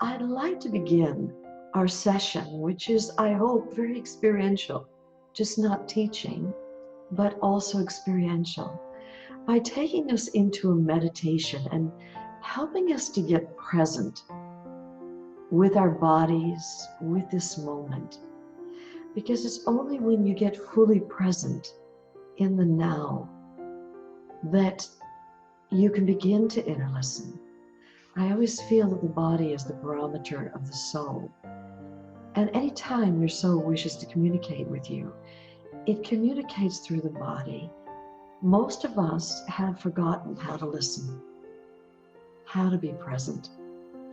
I'd like to begin our session, which is, I hope, very experiential, just not teaching, but also experiential, by taking us into a meditation and helping us to get present with our bodies, with this moment. Because it's only when you get fully present in the now that you can begin to inner listen. I always feel that the body is the barometer of the soul. And anytime your soul wishes to communicate with you, it communicates through the body. Most of us have forgotten how to listen, how to be present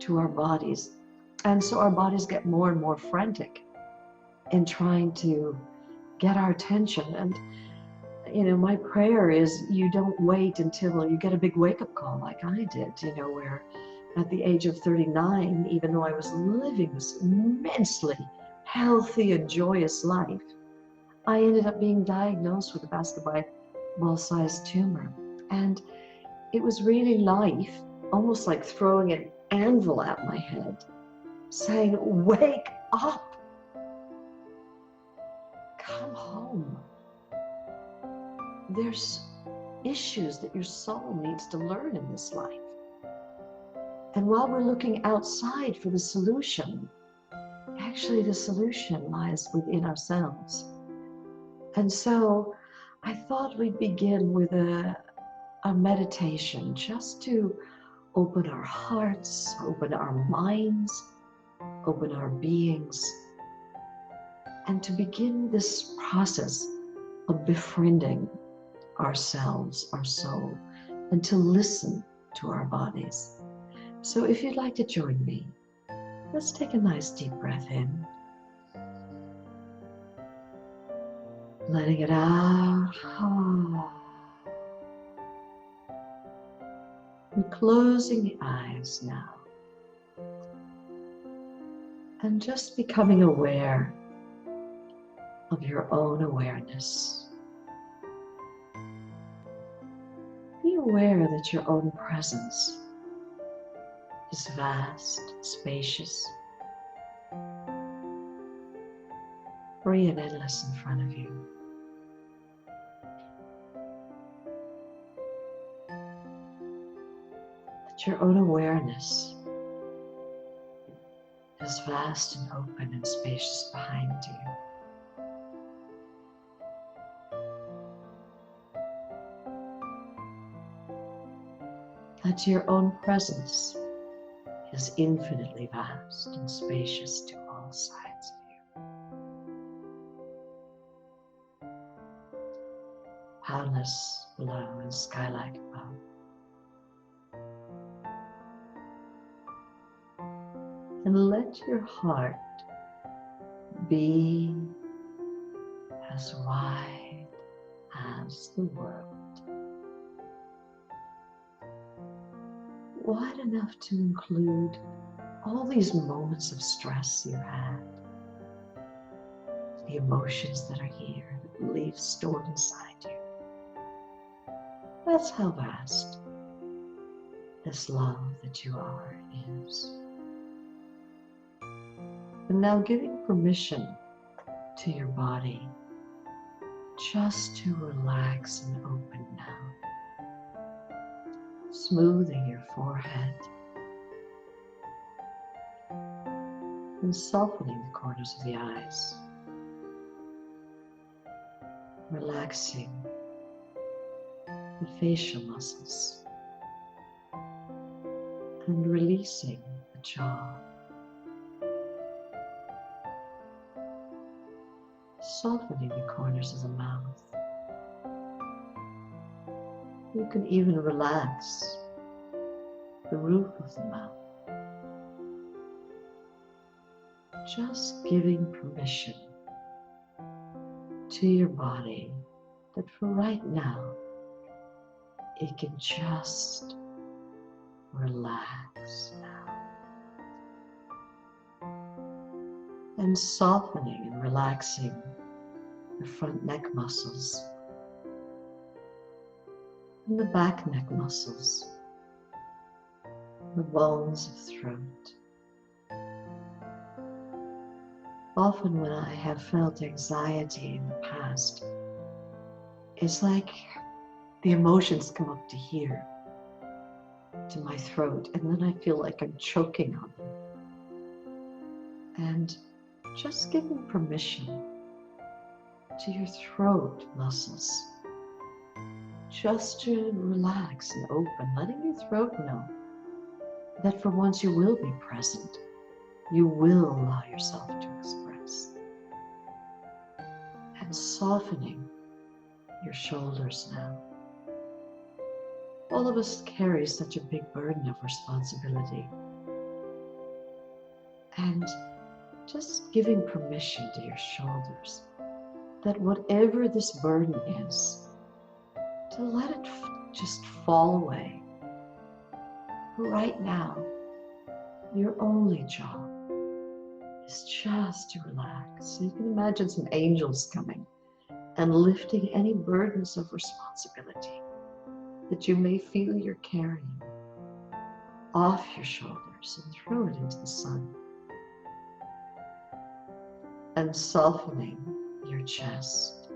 to our bodies. And so our bodies get more and more frantic in trying to get our attention. And, my prayer is you don't wait until you get a big wake-up call like I did, where at the age of 39, even though I was living this immensely healthy and joyous life, I ended up being diagnosed with a basketball-sized tumor. And it was really life, almost like throwing an anvil at my head, saying, wake up, come home. There's issues that your soul needs to learn in this life. And while we're looking outside for the solution, actually the solution lies within ourselves. And so I thought we'd begin with a meditation just to open our hearts, open our minds, open our beings, and to begin this process of befriending ourselves, our soul, and to listen to our bodies. So if you'd like to join me, let's take a nice deep breath in. Letting it out. And closing the eyes now. And just becoming aware of your own awareness. Be aware that your own presence is vast, spacious, free and endless in front of you. That your own awareness is vast and open and spacious behind you. That your own presence is infinitely vast and spacious to all sides of you. Boundless below and sky-like above. And let your heart be as wide as the world. Wide enough to include all these moments of stress you had, the emotions that are here, the beliefs stored inside you. That's how vast this love that you are is. And now giving permission to your body just to relax and open now. Smoothing your forehead and softening the corners of the eyes. Relaxing the facial muscles and releasing the jaw. Softening the corners of the mouth. You can even relax the roof of the mouth. Just giving permission to your body that for right now, it can just relax now. And softening and relaxing the front neck muscles and the back neck muscles, the bones of throat, Often when I have felt anxiety in the past, it's like the emotions come up to here, to my throat, and then I feel like I'm choking on them. And just giving permission to your throat muscles, just to relax and open, letting your throat know that for once you will be present. You will allow yourself to express. And softening your shoulders now. All of us carry such a big burden of responsibility. And just giving permission to your shoulders that whatever this burden is, to let it just fall away. Right now, your only job is just to relax. So you can imagine some angels coming and lifting any burdens of responsibility that you may feel you're carrying off your shoulders and throw it into the sun. And softening your chest.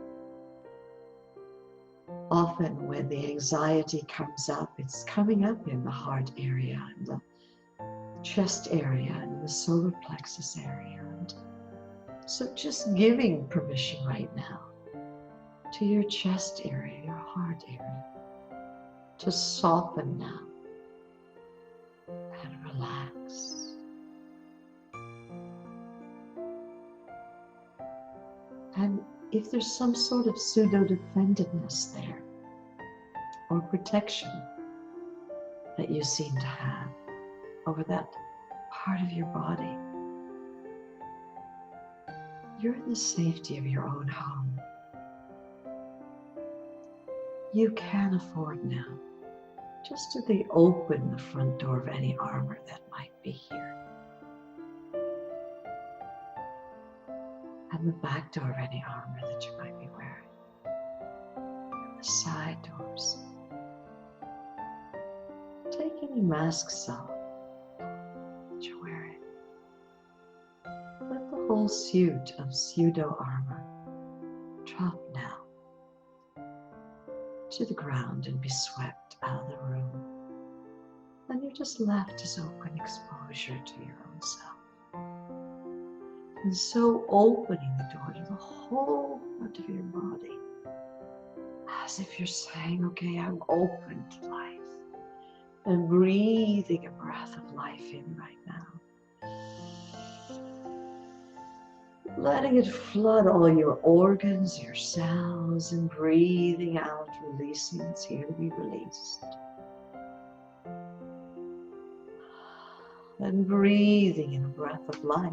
Often when the anxiety comes up, it's coming up in the heart area and the chest area and the solar plexus area. And so just giving permission right now to your chest area, your heart area, to soften now and relax. And if there's some sort of pseudo-defendedness there, or protection that you seem to have over that part of your body, you're in the safety of your own home. You can afford now just to open the front door of any armor that might be here, and the back door of any armor that you might be wearing, and the side doors. Take any masks off that you're wearing. Let the whole suit of pseudo armor drop now to the ground and be swept out of the room. And you're just left as open exposure to your own self. And so opening the door to the whole part of your body, as if you're saying, okay, I'm open to life. And breathing a breath of life in right now. Letting it flood all your organs, your cells, and breathing out, releasing what's here to be released. And breathing in a breath of life.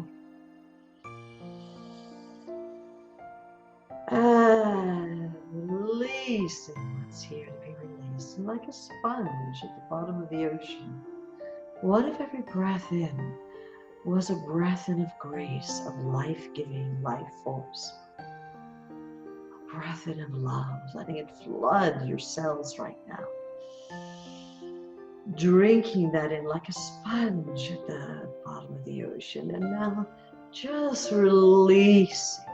And releasing what's here to be released. And like a sponge at the bottom of the ocean, what if every breath in was a breath in of grace, of life-giving life force? A breath in of love, letting it flood your cells right now. Drinking that in like a sponge at the bottom of the ocean. And now just releasing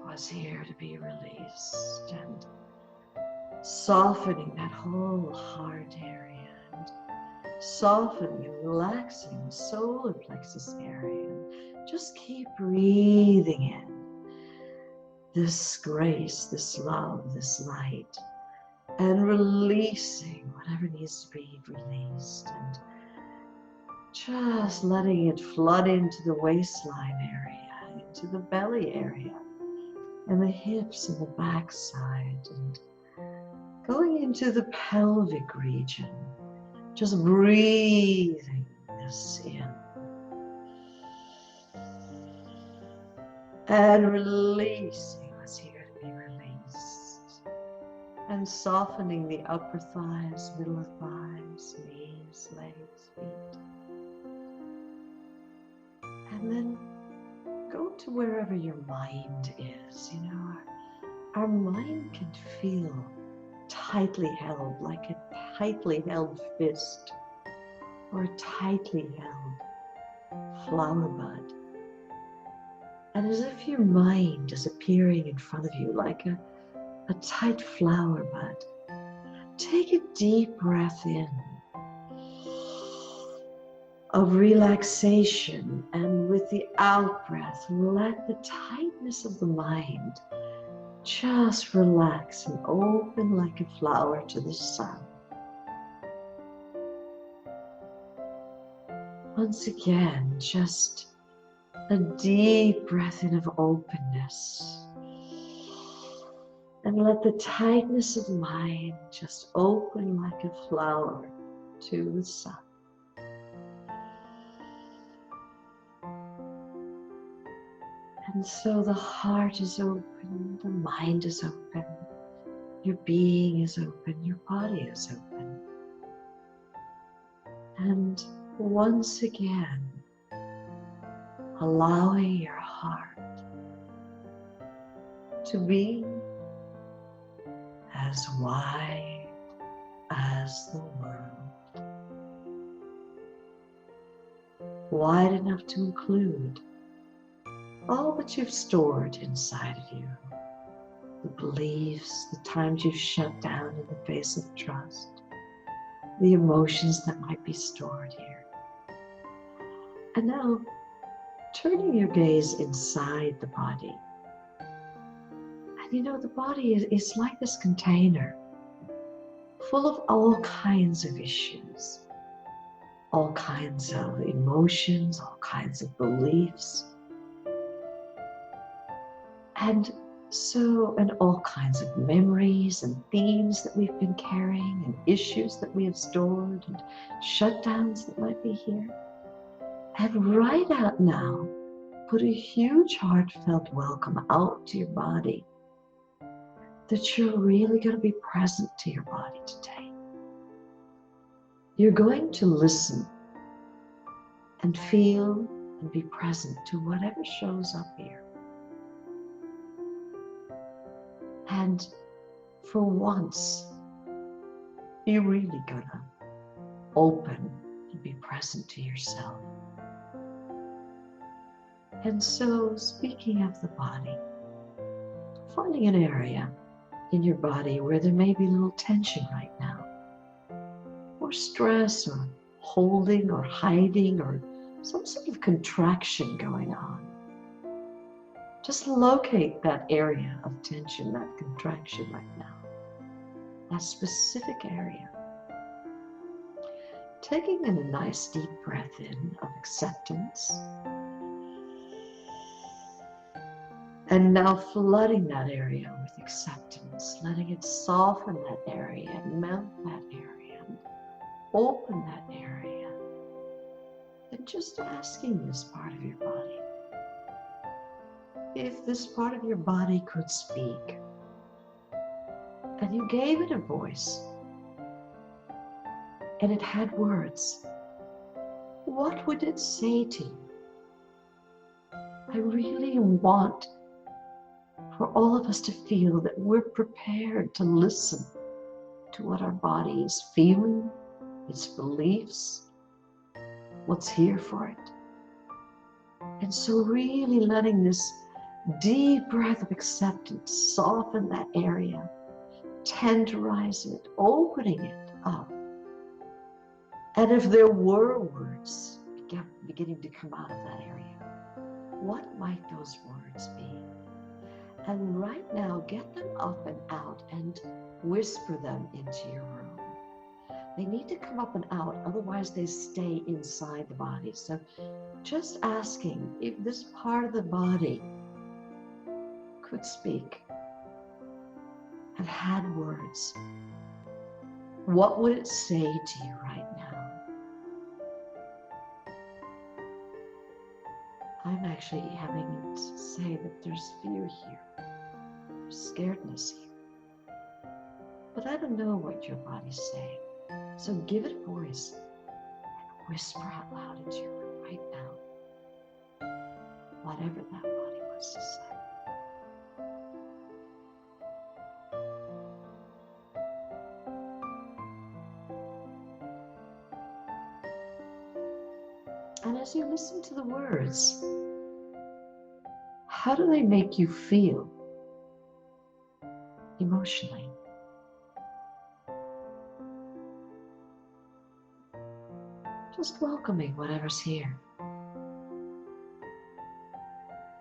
what's here to be released. And softening that whole heart area. And softening and relaxing the solar plexus area. And just keep breathing in this grace, this love, this light. And releasing whatever needs to be released. And just letting it flood into the waistline area, into the belly area, and the hips and the backside, and going into the pelvic region. Just breathing this in. And releasing what's here to be released. And softening the upper thighs, middle of thighs, knees, legs, feet. And then go to wherever your mind is. You know, our mind can feel tightly held, like a tightly held fist or a tightly held flower bud. And as if your mind is appearing in front of you like a tight flower bud, take a deep breath in of relaxation, and with the out breath, let the tightness of the mind just relax and open like a flower to the sun. Once again, just a deep breath in of openness. And let the tightness of mind just open like a flower to the sun. And so the heart is open, the mind is open, your being is open, your body is open. And once again, allowing your heart to be as wide as the world. Wide enough to include all that you've stored inside of you. The beliefs, the times you've shut down in the face of trust, the emotions that might be stored here. And now, turning your gaze inside the body. And you know, the body is like this container full of all kinds of issues, all kinds of emotions, all kinds of beliefs. And all kinds of memories and themes that we've been carrying, and issues that we have stored, and shutdowns that might be here. And right out now, put a huge heartfelt welcome out to your body, that you're really going to be present to your body today. You're going to listen and feel and be present to whatever shows up here. And for once, you're really gonna open and be present to yourself. And so, speaking of the body, finding an area in your body where there may be a little tension right now, or stress, or holding, or hiding, or some sort of contraction going on. Just locate that area of tension, that contraction right now, that specific area. Taking in a nice deep breath in of acceptance. And now flooding that area with acceptance, letting it soften that area, and melt that area, and open that area. And just asking this part of your body, if this part of your body could speak, and you gave it a voice, and it had words, what would it say to you? I really want for all of us to feel that we're prepared to listen to what our body is feeling, its beliefs, what's here for it. And so really letting this deep breath of acceptance soften that area, tenderize it, opening it up. And if there were words beginning to come out of that area, what might those words be? And right now, get them up and out and whisper them into your room. They need to come up and out, otherwise they stay inside the body. So just asking if this part of the body could speak and had words, what would it say to you right now? I'm actually having it say that there's fear here, there's scaredness here. But I don't know what your body's saying. So give it a voice and whisper out loud into your room right now, whatever that body wants to say. And as you listen to the words, How do they make you feel emotionally? Just welcoming whatever's here,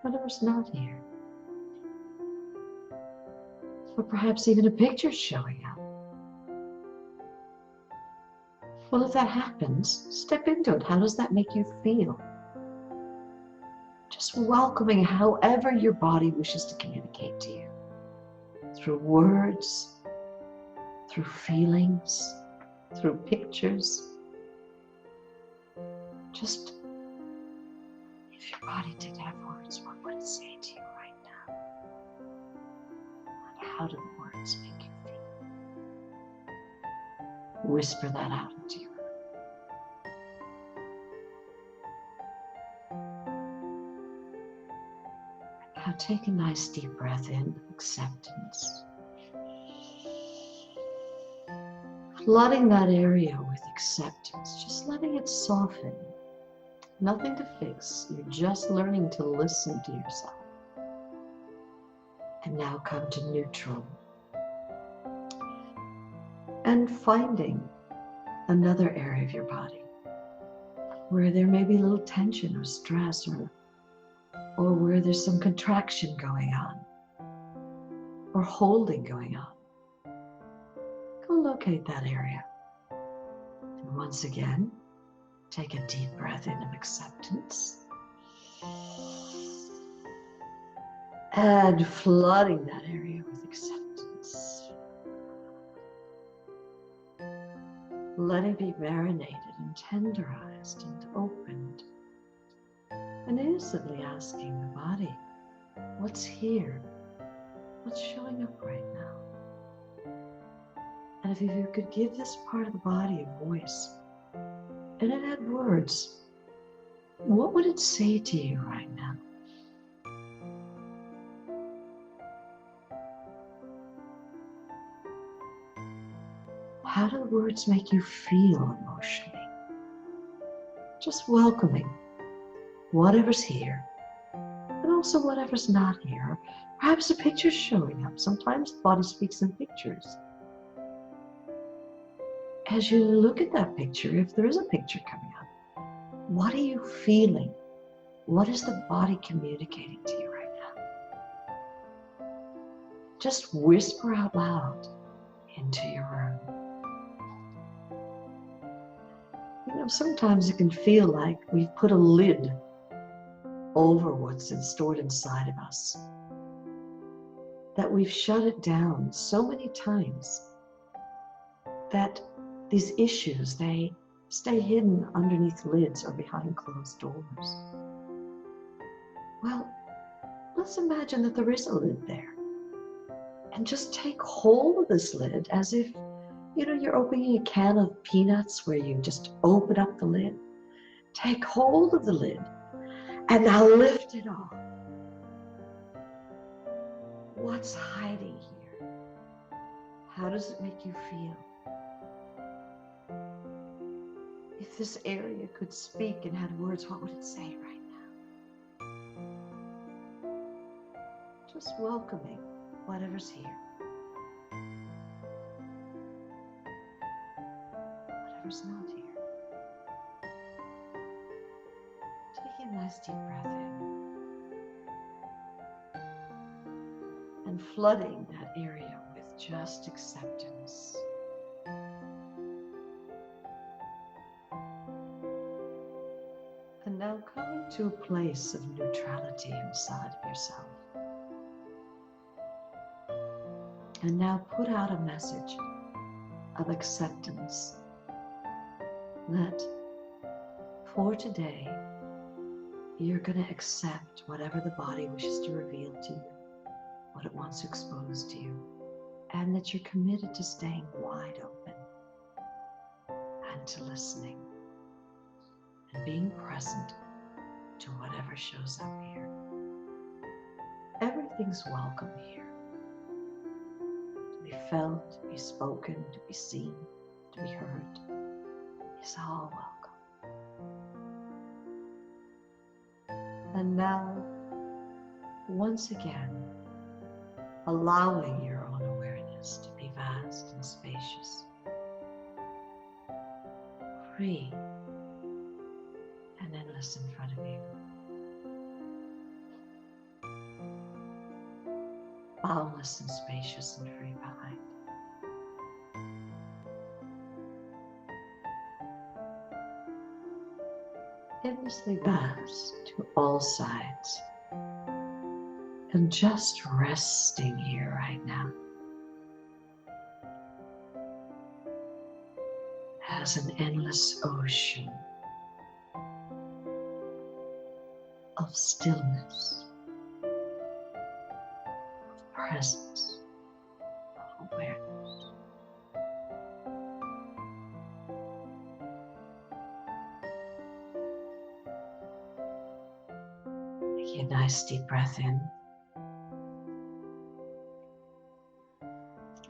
whatever's not here. Or perhaps even a picture showing up. Well, if that happens, step into it. How does that make you feel? Just welcoming however your body wishes to communicate to you. Through words, through feelings, through pictures. Just, if your body did have words, what would it say to you right now? And how do the words make you feel? Whisper that out into your Now take a nice deep breath in, acceptance. Flooding that area with acceptance, just letting it soften. Nothing to fix, you're just learning to listen to yourself. And now come to neutral. And finding another area of your body where there may be a little tension or stress or where there's some contraction going on or holding going on. Go locate that area. And once again, take a deep breath in of acceptance. And flooding that area with acceptance. Let it be marinated and tenderized and opened. And innocently asking the body, what's here? What's showing up right now? And if you could give this part of the body a voice, and it had words, what would it say to you right now? How do the words make you feel emotionally? Just welcoming whatever's here, and also whatever's not here. Perhaps a picture's showing up. Sometimes the body speaks in pictures. As you look at that picture, if there is a picture coming up, what are you feeling? What is the body communicating to you right now? Just whisper out loud into your room. You know, sometimes it can feel like we've put a lid over what's stored inside of us, that we've shut it down so many times that these issues, they stay hidden underneath lids or behind closed doors. Well, let's imagine that there is a lid there, and just take hold of this lid as if, you know, you're opening a can of peanuts where you just open up the lid. Take hold of the lid and now lift it off. What's hiding here? How does it make you feel? If this area could speak and had words, what would it say right now? Just welcoming whatever's here. Whatever's not here. Take a nice deep breath in. And flooding that area with just acceptance. And now coming to a place of neutrality inside of yourself. And now put out a message of acceptance that for today, you're going to accept whatever the body wishes to reveal to you, what it wants to expose to you, and that you're committed to staying wide open and to listening and being present to whatever shows up here. Everything's welcome here. To be felt, to be spoken, to be seen, to be heard is all welcome. And now, once again, allowing your own awareness to be vast and spacious, free and endless in front of you. Boundless and spacious and free behind. Endlessly vast to all sides. And just resting here right now as an endless ocean of stillness, of presence, of awareness. Take a nice deep breath in,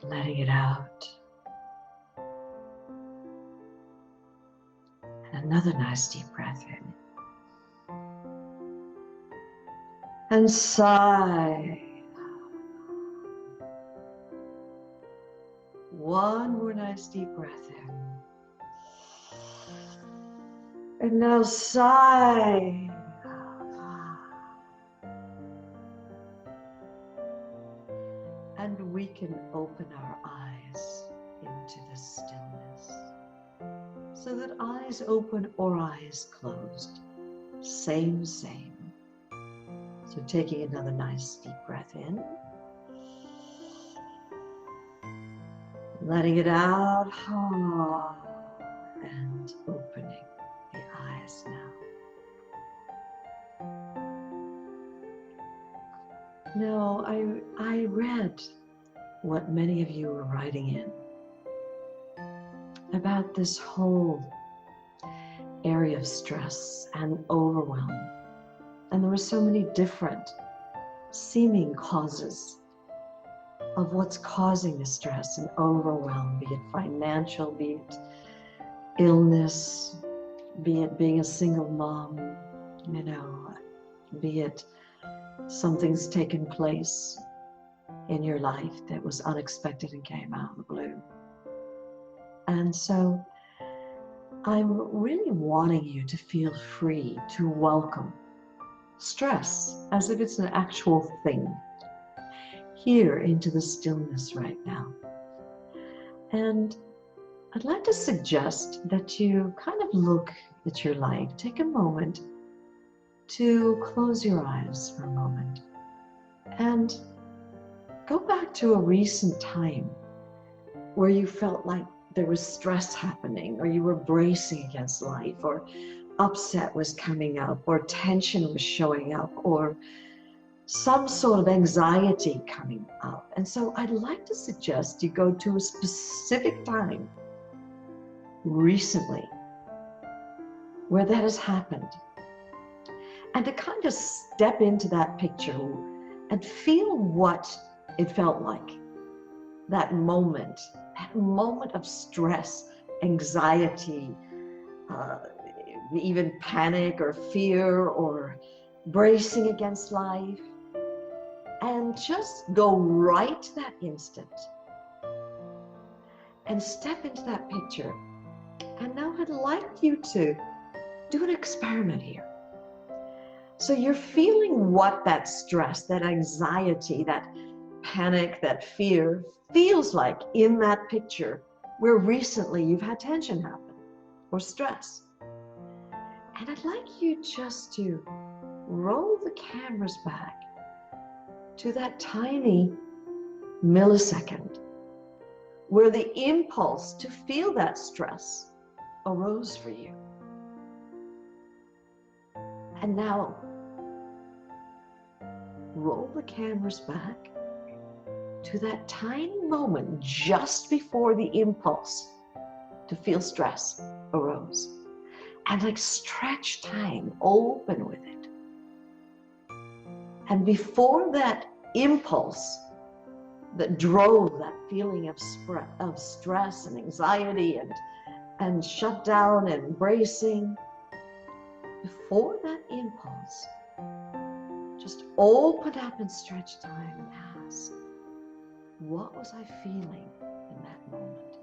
letting it out. And another nice deep breath in. And sigh. One more nice deep breath in. And now sigh. And we can open our eyes into the stillness. So that eyes open or eyes closed. Same. So taking another nice deep breath in. Letting it out. And opening the eyes now. Now, I read what many of you were writing in about this whole area of stress and overwhelm. And there were so many different seeming causes of what's causing the stress and overwhelm, be it financial, be it illness, be it being a single mom, be it something's taken place in your life that was unexpected and came out of the blue. And so I'm really wanting you to feel free to welcome stress as if it's an actual thing here into the stillness right now. And I'd like to suggest that you kind of look at your life, take a moment to close your eyes for a moment and go back to a recent time where you felt like there was stress happening, or you were bracing against life, or upset was coming up, or tension was showing up, or some sort of anxiety coming up. And so I'd like to suggest you go to a specific time recently where that has happened, and to kind of step into that picture and feel what it felt like. That moment of stress, anxiety, even panic or fear or bracing against life. And just go right to that instant and step into that picture. And now I'd like you to do an experiment here. So you're feeling what that stress, that anxiety, that panic, that fear feels like in that picture where recently you've had tension happen or stress. And I'd like you just to roll the cameras back to that tiny millisecond where the impulse to feel that stress arose for you. And now roll the cameras back to that tiny moment just before the impulse to feel stress arose. And like stretch time, open with it. And before that impulse that drove that feeling of stress and anxiety and shutdown and bracing, before that impulse, just open up and stretch time and ask, what was I feeling in that moment?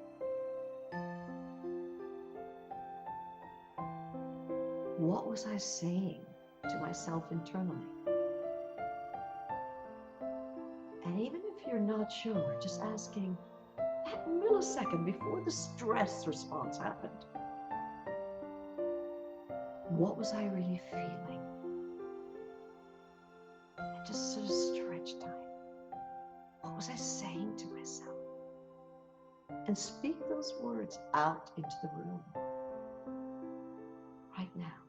What was I saying to myself internally? And even if you're not sure, just asking that millisecond before the stress response happened, what was I really feeling? And just sort of stretch time. What was I saying to myself? And speak those words out into the room right now.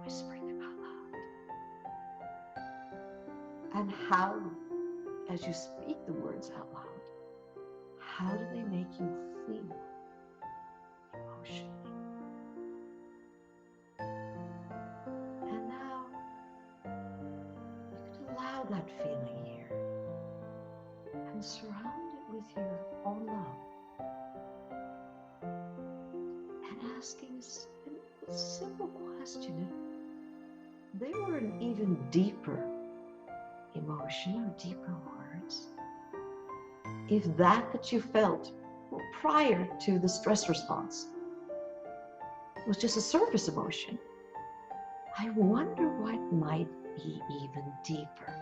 Whispering them out loud. And how, as you speak the words out loud, how do they make you feel emotionally? And now, you could allow that feeling here and surround it with your own love. And asking a simple question, if they were an even deeper emotion or deeper words, if that you felt prior to the stress response was just a surface emotion, I wonder what might be even deeper.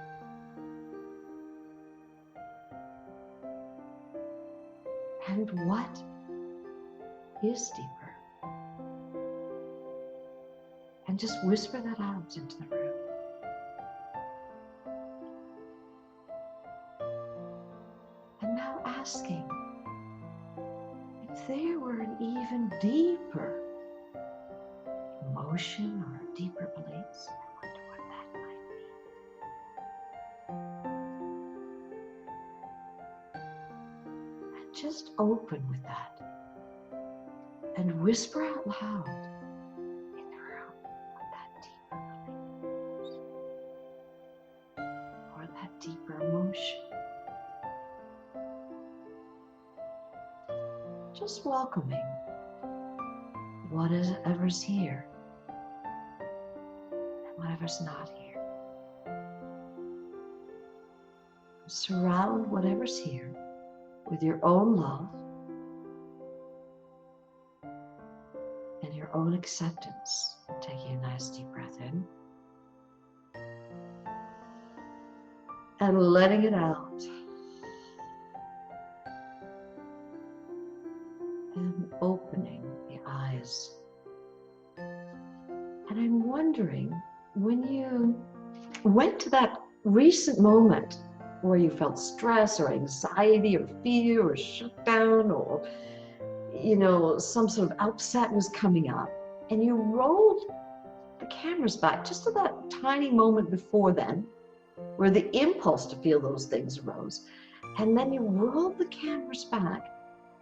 And what is deeper? And just whisper that out into the room. And now asking, if there were an even deeper emotion or deeper beliefs, I wonder what that might be. And just open with that. And whisper out loud in the room what that deeper belief is, or that deeper emotion. Just welcoming whatever's here and whatever's not here. Surround whatever's here with your own love and your own acceptance. Taking a nice deep breath in and letting it out. And opening the eyes. And I'm wondering, when you went to that recent moment where you felt stress or anxiety or fear or shutdown or, some sort of upset was coming up, and you rolled the cameras back just to that tiny moment before then, where the impulse to feel those things arose, and then you rolled the cameras back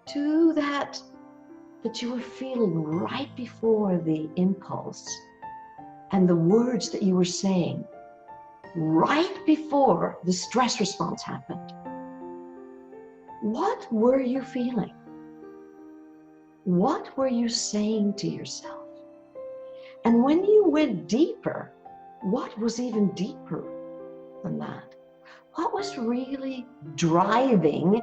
to that you were feeling right before the impulse and the words that you were saying right before the stress response happened. What were you feeling? What were you saying to yourself? And when you went deeper, what was even deeper than that? What was really driving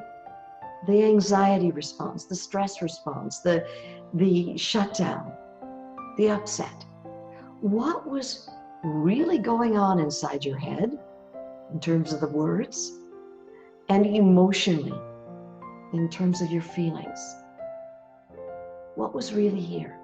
the anxiety response, the stress response, the shutdown, the upset? What was really going on inside your head in terms of the words and emotionally in terms of your feelings? What was really here?